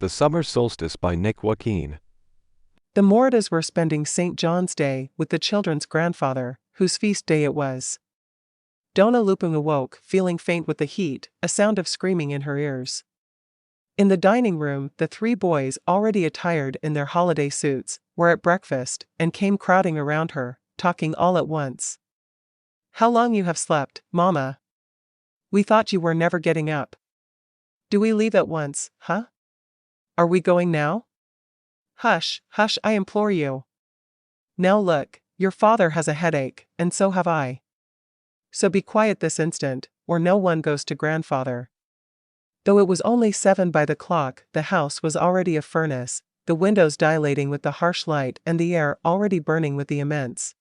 The Summer Solstice by Nick Juaquin. The Moritas were spending St. John's Day with the children's grandfather, whose feast day it was. Donna Lupin awoke, feeling faint with the heat, a sound of screaming in her ears. In the dining room, the three boys, already attired in their holiday suits, were at breakfast and came crowding around her, talking all at once. "How long you have slept, Mama? We thought you were never getting up. Do we leave at once, huh? Are we going now? Hush, hush, I implore you. Now look, your father has a headache, and so have I. So be quiet this instant, or no one goes to grandfather." Though it was only 7 by the clock, the house was already a furnace, the windows dilating with the harsh light and the air already burning with the immense,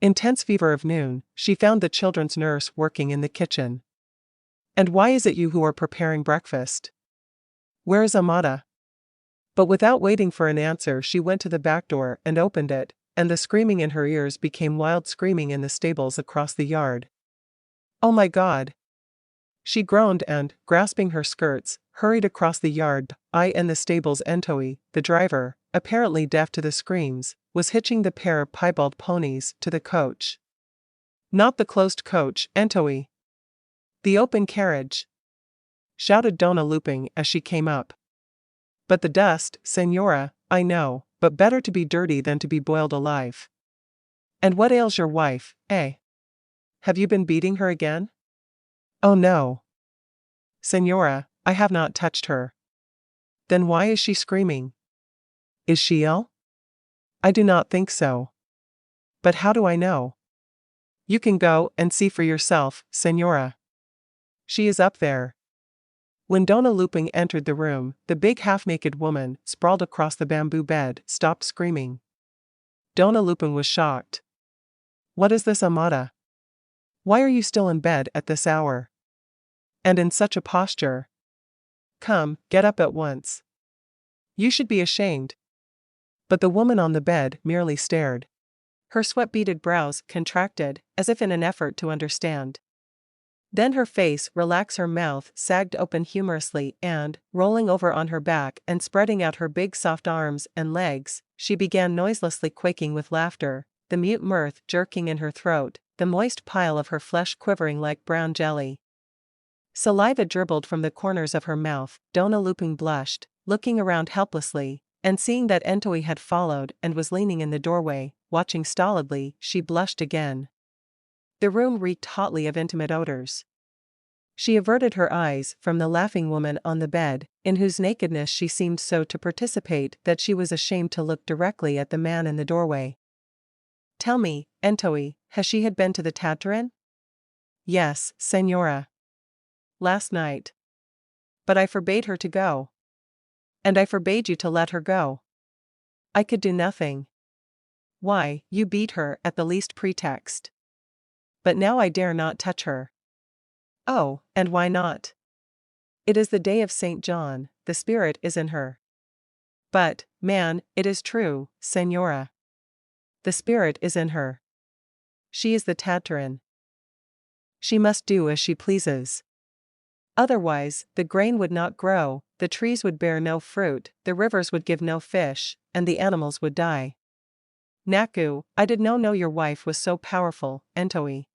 intense fever of noon. She found the children's nurse working in the kitchen. "And why is it you who are preparing breakfast? Where is Amada?" But without waiting for an answer, she went to the back door and opened it, and the screaming in her ears became wild screaming in the stables across the yard. "Oh my God!" She groaned and, grasping her skirts, hurried across the yard. In the stables Entoi, the driver, apparently deaf to the screams, was hitching the pair of piebald ponies to the coach. "Not the closed coach, Entoi. The open carriage!" shouted Donna Lupin as she came up. "But the dust, Senora, I know, but better to be dirty than to be boiled alive. And what ails your wife, eh? Have you been beating her again?" "Oh no. Senora, I have not touched her." "Then why is she screaming? Is she ill?" "I do not think so." "But how do I know?" "You can go and see for yourself, Senora. She is up there." When Donna Lupin entered the room, the big half-naked woman, sprawled across the bamboo bed, stopped screaming. Donna Lupin was shocked. "What is this, Amada? Why are you still in bed at this hour? And in such a posture? Come, get up at once. You should be ashamed." But the woman on the bed merely stared. Her sweat-beaded brows contracted, as if in an effort to understand. Then her face relaxed, her mouth sagged open humorously, and, rolling over on her back and spreading out her big soft arms and legs, she began noiselessly quaking with laughter, the mute mirth jerking in her throat, the moist pile of her flesh quivering like brown jelly. Saliva dribbled from the corners of her mouth. Donna Lupin blushed, looking around helplessly, and seeing that Entoi had followed and was leaning in the doorway, watching stolidly, she blushed again. The room reeked hotly of intimate odors. She averted her eyes from the laughing woman on the bed, in whose nakedness she seemed so to participate that she was ashamed to look directly at the man in the doorway. "Tell me, Entoi, has she been to the Tatarin?" "Yes, Senora. Last night. But I forbade her to go. And I forbade you to let her go. I could do nothing. Why, you beat her at the least pretext. But now I dare not touch her." "Oh, and why not?" "It is the day of St. John, the spirit is in her." "But, man, it is true, Senora. The spirit is in her. She is the Tatarin. She must do as she pleases. Otherwise, the grain would not grow, the trees would bear no fruit, the rivers would give no fish, and the animals would die. Naku, I did not know your wife was so powerful, Entoi.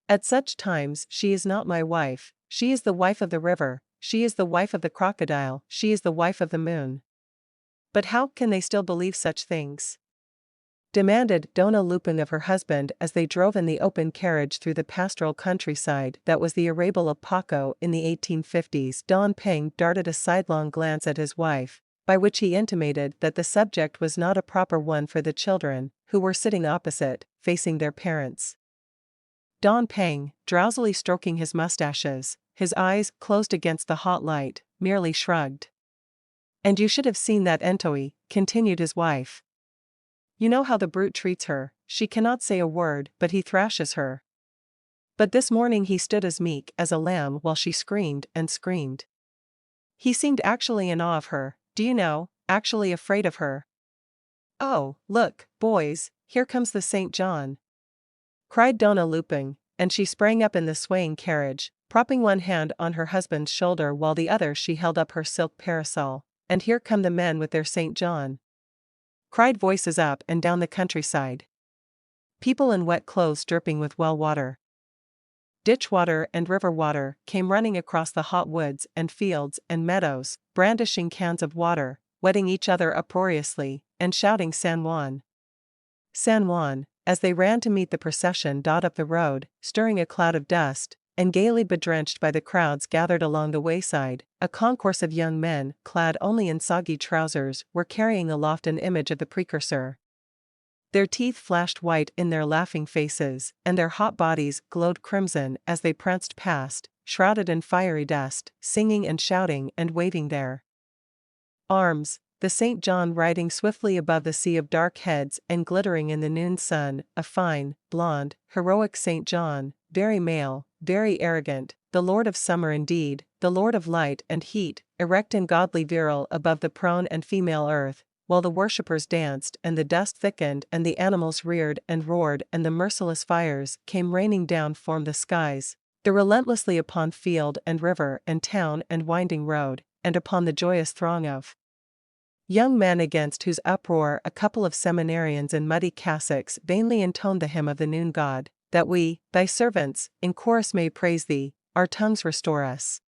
At such times she is not my wife, she is the wife of the river, she is the wife of the crocodile, she is the wife of the moon." "But how can they still believe such things?" demanded Donna Lupin of her husband as they drove in the open carriage through the pastoral countryside that was the Arrabal of Paco in the 1850s. Don Peng darted a sidelong glance at his wife, by which he intimated that the subject was not a proper one for the children, who were sitting opposite, facing their parents. Don Peng, drowsily stroking his mustaches, his eyes closed against the hot light, merely shrugged. "And you should have seen that Entoi," continued his wife. "You know how the brute treats her, she cannot say a word but he thrashes her. But this morning he stood as meek as a lamb while she screamed and screamed. He seemed actually in awe of her, do you know, actually afraid of her. Oh, look, boys, here comes the St. John," cried Donna Lupin, and she sprang up in the swaying carriage, propping one hand on her husband's shoulder while the other she held up her silk parasol. "And here come the men with their St. John!" cried voices up and down the countryside. People in wet clothes dripping with well water, ditch water and river water, came running across the hot woods and fields and meadows, brandishing cans of water, wetting each other uproariously, and shouting San Juan! San Juan, as they ran to meet the procession up the road, stirring a cloud of dust, and gaily bedrenched by the crowds gathered along the wayside. A concourse of young men, clad only in soggy trousers, were carrying aloft an image of the precursor. Their teeth flashed white in their laughing faces, and their hot bodies glowed crimson as they pranced past, shrouded in fiery dust, singing and shouting and waving their arms. The St. John riding swiftly above the sea of dark heads and glittering in the noon sun, a fine, blonde, heroic St. John, very male, very arrogant, the Lord of Summer indeed, the Lord of Light and Heat, erect and godly virile above the prone and female earth, while the worshippers danced and the dust thickened and the animals reared and roared and the merciless fires came raining down from the skies, the relentlessly upon field and river and town and winding road, and upon the joyous throng of young men against whose uproar a couple of seminarians in muddy cassocks vainly intoned the hymn of the noon God, that we, thy servants, in chorus may praise thee, our tongues restore us.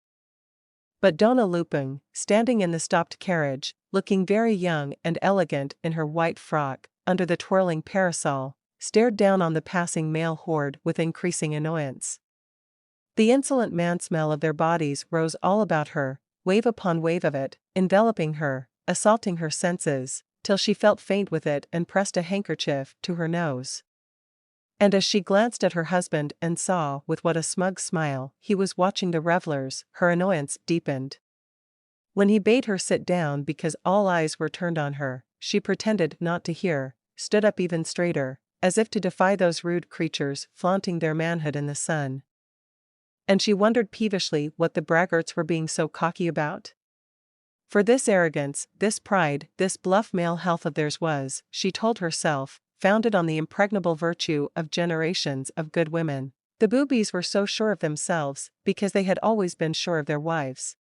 But Dona Lupin, standing in the stopped carriage, looking very young and elegant in her white frock, under the twirling parasol, stared down on the passing male horde with increasing annoyance. The insolent man-smell of their bodies rose all about her, wave upon wave of it, enveloping her, assaulting her senses, till she felt faint with it and pressed a handkerchief to her nose. And as she glanced at her husband and saw with what a smug smile he was watching the revelers, her annoyance deepened. When he bade her sit down because all eyes were turned on her, she pretended not to hear, stood up even straighter, as if to defy those rude creatures flaunting their manhood in the sun. And she wondered peevishly what the braggarts were being so cocky about. For this arrogance, this pride, this bluff male health of theirs was, she told herself, founded on the impregnable virtue of generations of good women. The boobies were so sure of themselves, because they had always been sure of their wives.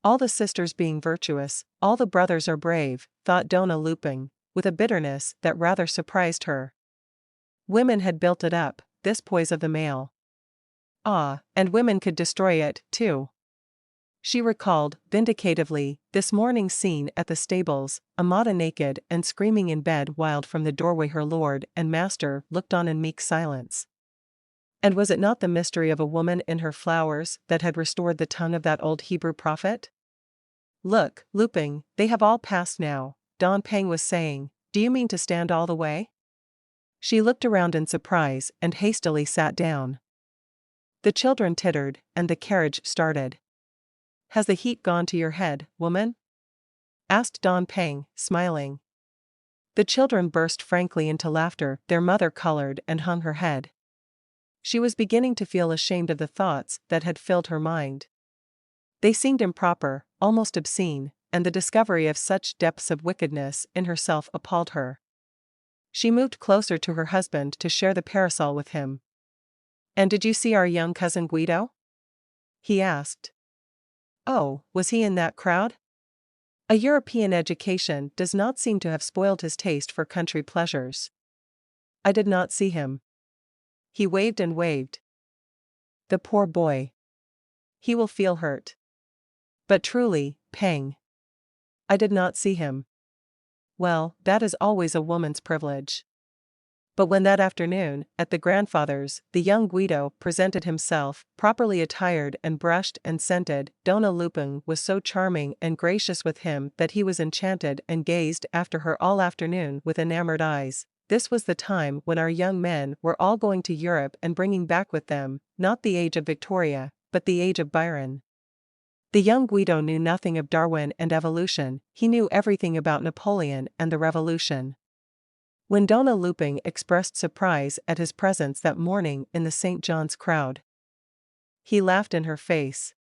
All the sisters being virtuous, all the brothers are brave, thought Dona Lupin, with a bitterness that rather surprised her. Women had built it up, this poise of the male. Ah, and women could destroy it, too. She recalled, vindicatively, this morning's scene at the stables, Amata naked and screaming in bed while from the doorway her lord and master looked on in meek silence. And was it not the mystery of a woman in her flowers that had restored the tongue of that old Hebrew prophet? "Look, Lupin, they have all passed now," Don Pang was saying. "Do you mean to stand all the way?" She looked around in surprise and hastily sat down. The children tittered, and the carriage started. "Has the heat gone to your head, woman?" asked Don Pang, smiling. The children burst frankly into laughter. Their mother colored and hung her head. She was beginning to feel ashamed of the thoughts that had filled her mind. They seemed improper, almost obscene, and the discovery of such depths of wickedness in herself appalled her. She moved closer to her husband to share the parasol with him. "And did you see our young cousin Guido?" he asked. "Oh, was he in that crowd?" A European education does not seem to have spoiled his taste for country pleasures. "I did not see him." He waved and waved. "The poor boy. He will feel hurt." "But truly, Pang, I did not see him." "Well, that is always a woman's privilege." But when that afternoon, at the grandfather's, the young Guido presented himself, properly attired and brushed and scented, Dona Lupin was so charming and gracious with him that he was enchanted and gazed after her all afternoon with enamored eyes. This was the time when our young men were all going to Europe and bringing back with them, not the age of Victoria, but the age of Byron. The young Guido knew nothing of Darwin and evolution, he knew everything about Napoleon and the Revolution. When Dona Lupin expressed surprise at his presence that morning in the St. John's crowd, he laughed in her face.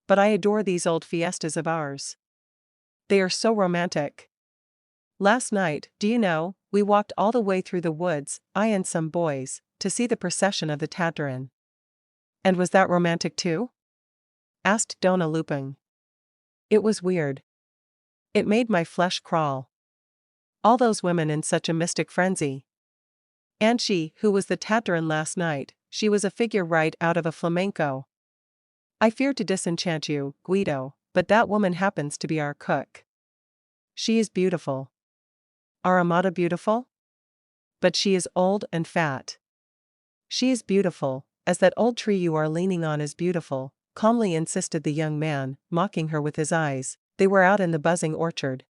"But I adore these old fiestas of ours. They are so romantic. Last night, do you know, we walked all the way through the woods, I and some boys, to see the procession of the Tatarin. And was that romantic too? Asked Dona Lupin. It was weird. It made my flesh crawl. All those women in such a mystic frenzy. And she, who was the Tatarin last night, she was a figure right out of a flamenco. I fear to disenchant you, Guido, but that woman happens to be our cook. She is beautiful. Our Amata beautiful? But she is old and fat. She is beautiful, as that old tree you are leaning on is beautiful, calmly insisted the young man, mocking her with his eyes. They were out in the buzzing orchard.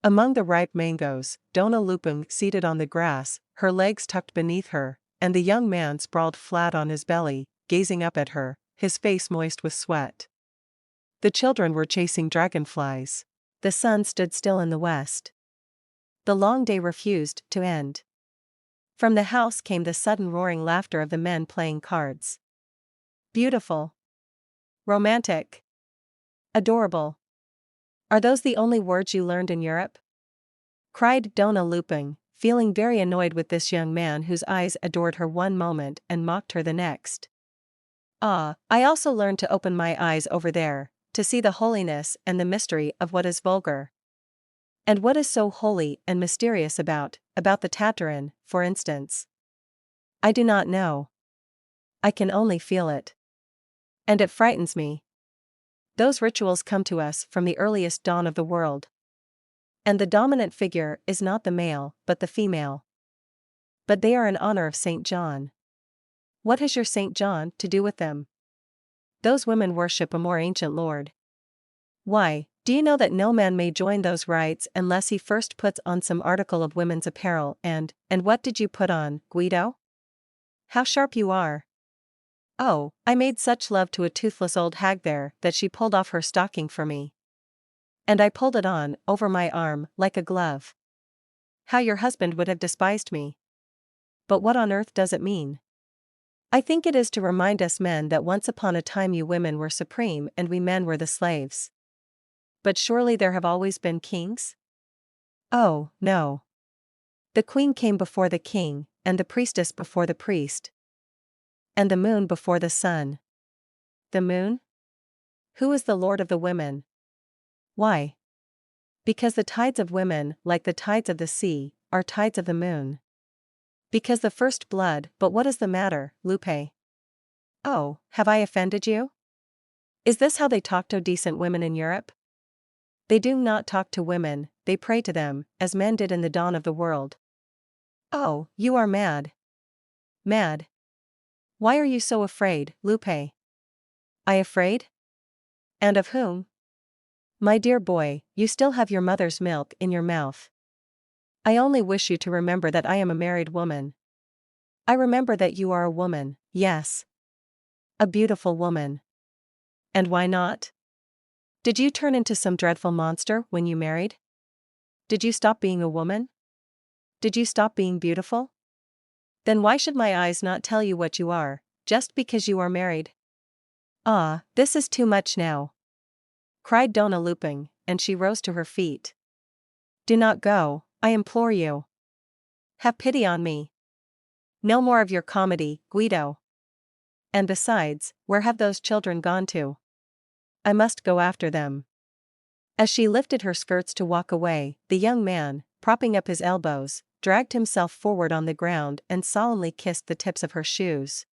Among the ripe mangoes, Dona Lupin seated on the grass, her legs tucked beneath her, and the young man sprawled flat on his belly, gazing up at her, his face moist with sweat. The children were chasing dragonflies. The sun stood still in the west. The long day refused to end. From the house came the sudden roaring laughter of the men playing cards. Beautiful. Romantic. Adorable. Are those the only words you learned in Europe? Cried Dona Lupin, feeling very annoyed with this young man whose eyes adored her one moment and mocked her the next. Ah, I also learned to open my eyes over there, to see the holiness and the mystery of what is vulgar. And what is so holy and mysterious about the Tatarin, for instance? I do not know. I can only feel it. And it frightens me. Those rituals come to us from the earliest dawn of the world. And the dominant figure is not the male, but the female. But they are in honor of St. John. What has your St. John to do with them? Those women worship a more ancient lord. Why, do you know that no man may join those rites unless he first puts on some article of women's apparel and what did you put on, Guido? How sharp you are. Oh, I made such love to a toothless old hag there that she pulled off her stocking for me. And I pulled it on, over my arm, like a glove. How your husband would have despised me. But what on earth does it mean? I think it is to remind us men that once upon a time you women were supreme and we men were the slaves. But surely there have always been kings? Oh, no. The queen came before the king, and the priestess before the priest. And the moon before the sun. The moon? Who is the lord of the women? Why? Because the tides of women, like the tides of the sea, are tides of the moon. Because the first blood, but what is the matter, Lupe? Oh, have I offended you? Is this how they talk to decent women in Europe? They do not talk to women, they pray to them, as men did in the dawn of the world. Oh, you are mad. Mad. Why are you so afraid, Lupe? I afraid? And of whom? My dear boy, you still have your mother's milk in your mouth. I only wish you to remember that I am a married woman. I remember that you are a woman, yes. A beautiful woman. And why not? Did you turn into some dreadful monster when you married? Did you stop being a woman? Did you stop being beautiful? Then why should my eyes not tell you what you are, just because you are married? Ah, this is too much now. Cried Dona Lupin, and she rose to her feet. Do not go, I implore you. Have pity on me. No more of your comedy, Guido. And besides, where have those children gone to? I must go after them. As she lifted her skirts to walk away, the young man, propping up his elbows, dragged himself forward on the ground and solemnly kissed the tips of her shoes.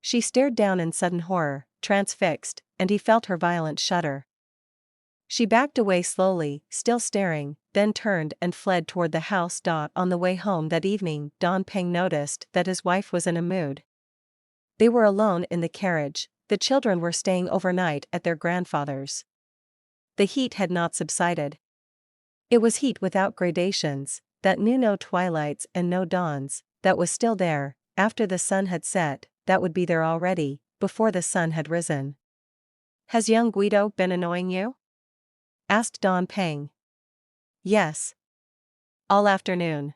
She stared down in sudden horror, transfixed, and he felt her violent shudder. She backed away slowly, still staring, then turned and fled toward the house. On the way home that evening, Don Peng noticed that his wife was in a mood. They were alone in the carriage, the children were staying overnight at their grandfather's. The heat had not subsided. It was heat without gradations, that knew no twilights and no dawns, that was still there, after the sun had set, that would be there already, before the sun had risen. Has young Guido been annoying you? Asked Don Peng. Yes. All afternoon.